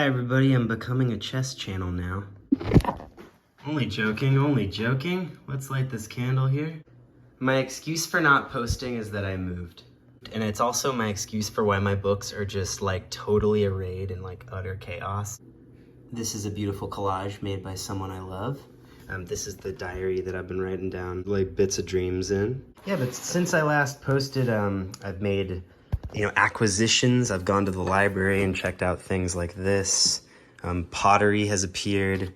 Hi everybody, I'm becoming a chess channel now. Only joking, only joking. Let's light this candle here. My excuse for not posting is that I moved. And it's also my excuse for why my books are just like totally arrayed in like utter chaos. This is a beautiful collage made by someone I love. This is the diary that I've been writing down like bits of dreams in. Yeah, but since I last posted, I've made, acquisitions. I've gone to the library and checked out things like this. Pottery has appeared.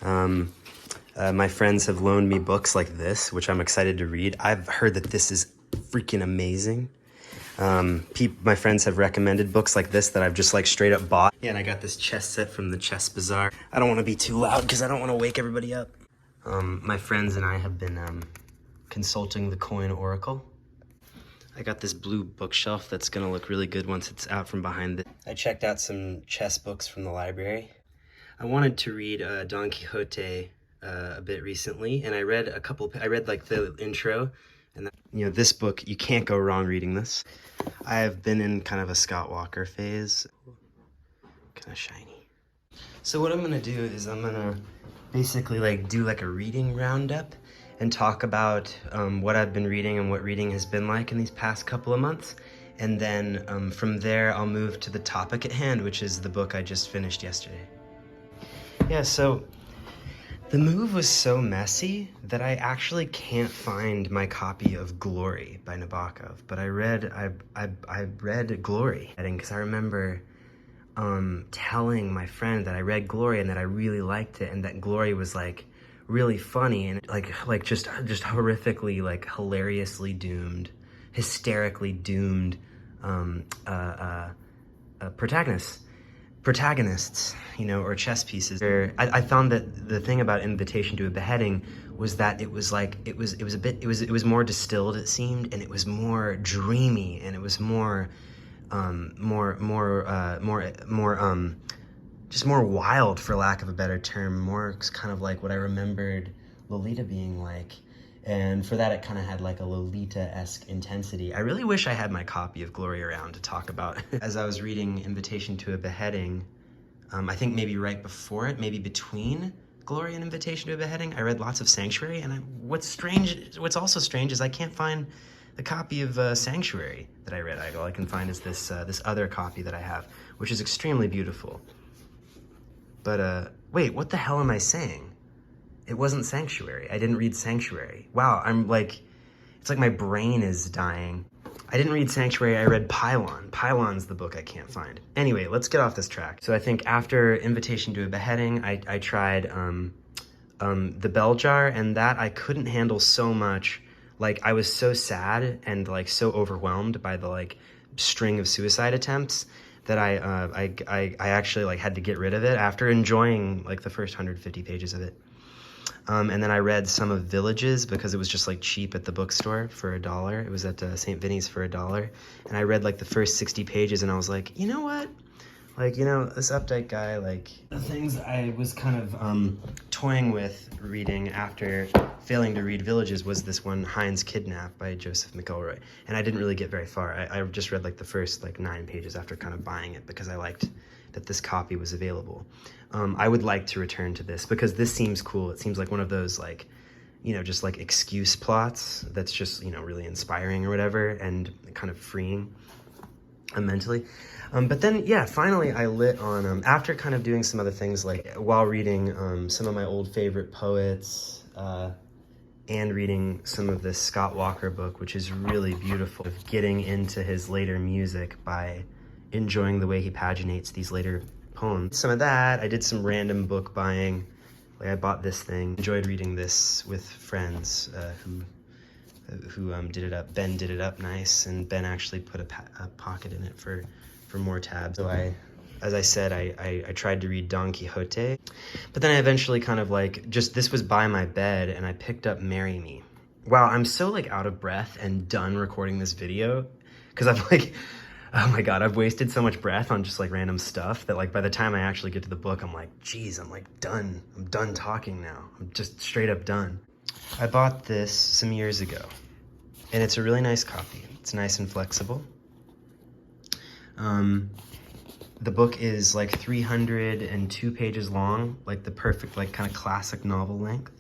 My friends have loaned me books like this, which I'm excited to read. I've heard that this is freaking amazing. My friends have recommended books like this that I've just like straight up bought. Yeah, and I got this chess set from the Chess Bazaar. I don't want to be too loud because I don't want to wake everybody up. My friends and I have been consulting the coin oracle. I got this blue bookshelf that's gonna look really good once it's out from behind it. I checked out some chess books from the library. I wanted to read Don Quixote a bit recently, and I read like the intro, and this book, you can't go wrong reading this. I have been in kind of a Scott Walker phase. Kind of shiny. So what I'm gonna do is I'm gonna basically like do like a reading roundup and talk about what I've been reading and what reading has been like in these past couple of months. And then from there, I'll move to the topic at hand, which is the book I just finished yesterday. Yeah, so the move was so messy that I actually can't find my copy of Glory by Nabokov, but I read Glory, because I remember telling my friend that I read Glory and that I really liked it, and that Glory was like really funny and like just horrifically, like hilariously doomed, hysterically doomed protagonists, or chess pieces. I found that the thing about Invitation to a Beheading was that it was more distilled, it seemed, and it was more dreamy, and it was more just more wild, for lack of a better term, more kind of like what I remembered Lolita being like. And for that, it kind of had like a Lolita-esque intensity. I really wish I had my copy of Glory around to talk about. As I was reading Invitation to a Beheading, I think maybe right before it, maybe between Glory and Invitation to a Beheading, I read lots of Sanctuary. And what's also strange is I can't find the copy of Sanctuary that I read. All I can find is this other copy that I have, which is extremely beautiful. But wait, what the hell am I saying? It wasn't Sanctuary. I didn't read Sanctuary. Wow, it's like my brain is dying. I didn't read Sanctuary, I read Pylon. Pylon's the book I can't find. Anyway, let's get off this track. So I think after Invitation to a Beheading, I tried The Bell Jar, and that I couldn't handle so much. Like, I was so sad and like so overwhelmed by the like string of suicide attempts that I actually like had to get rid of it after enjoying like the first 150 pages of it. And then I read some of Villages because it was just like cheap at the bookstore for $1. It was at St. Vinny's for $1. And I read like the first 60 pages and I was like, you know what? Like, this Updike guy, like, the things I was kind of toying with reading after failing to read Villages was this one, Heinz Kidnapped by Joseph McElroy. And I didn't really get very far. I just read like the first like 9 pages after kind of buying it because I liked that this copy was available. I would like to return to this because this seems cool. It seems like one of those like, just like excuse plots that's just, really inspiring or whatever and kind of freeing mentally. But then, yeah, finally I lit on, after kind of doing some other things, like while reading some of my old favorite poets and reading some of this Scott Walker book, which is really beautiful, of getting into his later music by enjoying the way he paginates these later poems. Some of that, I did some random book buying. Like I bought this thing, enjoyed reading this with friends who did it up. Ben did it up nice, and Ben actually put a pocket in it for more tabs. So as I said, I tried to read Don Quixote, but then I eventually kind of like, this was by my bed, and I picked up Marry Me. Wow, I'm so like out of breath and done recording this video, because I'm like, oh my God, I've wasted so much breath on just like random stuff that like by the time I actually get to the book, I'm like, geez, I'm like done. I'm done talking now. I'm just straight up done. I bought this some years ago, and it's a really nice copy. It's nice and flexible. The book is like 302 pages long, like the perfect, like kind of classic novel length.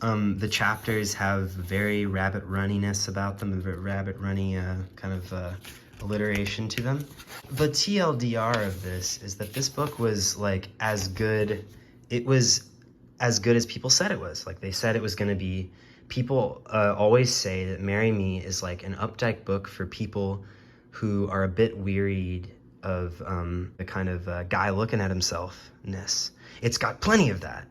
The chapters have very rabbit runniness about them, a very rabbit runny kind of alliteration to them. The TLDR of this is that this book was like as good, it was as good as people said it was. Like they said it was going to be. People always say that Marry Me is like an Updike book for people who are a bit wearied of the kind of guy looking at himself-ness. It's got plenty of that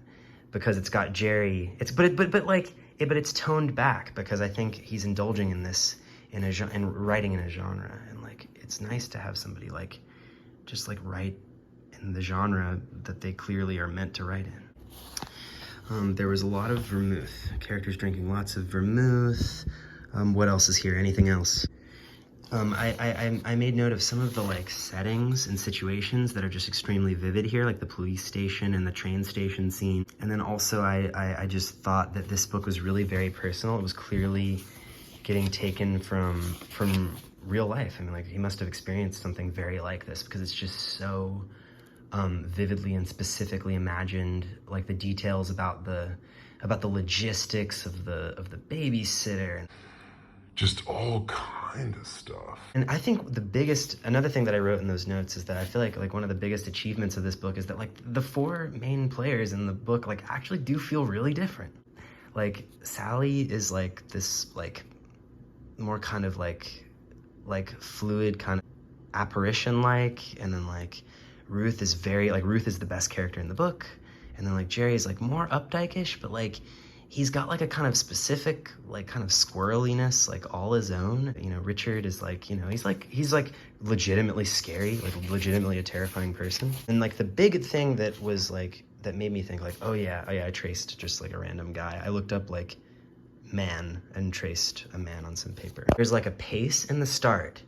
because it's got Jerry. But it's toned back because I think he's indulging in this in writing in a genre, and like it's nice to have somebody like just like write in the genre that they clearly are meant to write in. There was a lot of vermouth. Characters drinking lots of vermouth. What else is here? Anything else? I made note of some of the like settings and situations that are just extremely vivid here, like the police station and the train station scene. And then also I just thought that this book was really very personal. It was clearly getting taken from real life. I mean, like he must have experienced something very like this because it's just so vividly and specifically imagined, like the details about the logistics of the babysitter. Just all kind of stuff. And I think another thing that I wrote in those notes is that I feel like one of the biggest achievements of this book is that like the four main players in the book like actually do feel really different. Like Sally is like this like more kind of like fluid kind of apparition like, and then like Ruth is the best character in the book, and then like Jerry is like more Updike-ish, but like he's got like a kind of specific like kind of squirreliness like all his own. You know, Richard is like, you know, he's like legitimately scary, like legitimately a terrifying person. And like the big thing that was like that made me think like, oh yeah, I traced just like a random guy. I looked up like man and traced a man on some paper. There's like a pace in the start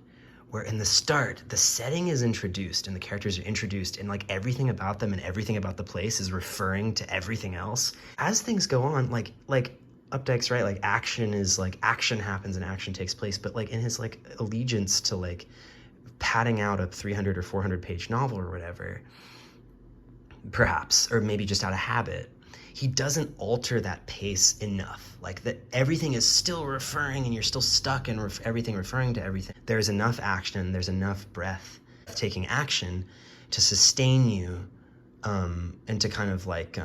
where in the start, the setting is introduced and the characters are introduced and like everything about them and everything about the place is referring to everything else. As things go on, like Updike's right, like action happens and action takes place, but like in his like allegiance to like padding out a 300 or 400 page novel or whatever, perhaps, or maybe just out of habit, he doesn't alter that pace enough. Like that everything is still referring and you're still stuck in everything referring to everything. There's enough action, there's enough breath-taking action to sustain you and to kind of like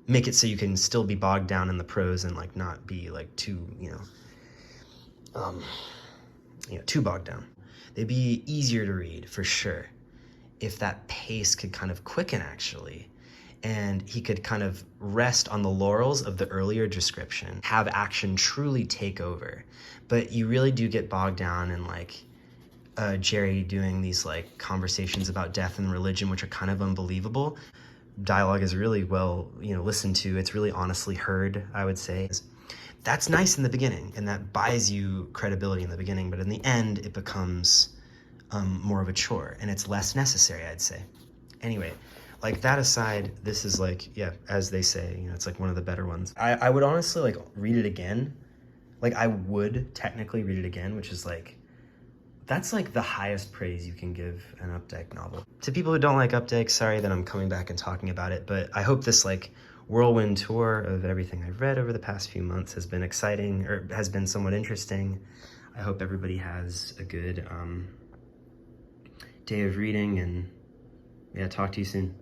make it so you can still be bogged down in the prose and like not be like too, too bogged down. They'd be easier to read for sure if that pace could kind of quicken actually. And he could kind of rest on the laurels of the earlier description, have action truly take over. But you really do get bogged down in like Jerry doing these like conversations about death and religion, which are kind of unbelievable. Dialogue is really well, listened to. It's really honestly heard, I would say. That's nice in the beginning, and that buys you credibility in the beginning, but in the end, it becomes more of a chore, and it's less necessary, I'd say. Anyway, like that aside, this is like, yeah, as they say, it's like one of the better ones. I would honestly like read it again. Like I would technically read it again, which is like, that's like the highest praise you can give an Updike novel. To people who don't like Updike, sorry that I'm coming back and talking about it, but I hope this like whirlwind tour of everything I've read over the past few months has been exciting, or has been somewhat interesting. I hope everybody has a good day of reading, and yeah, talk to you soon.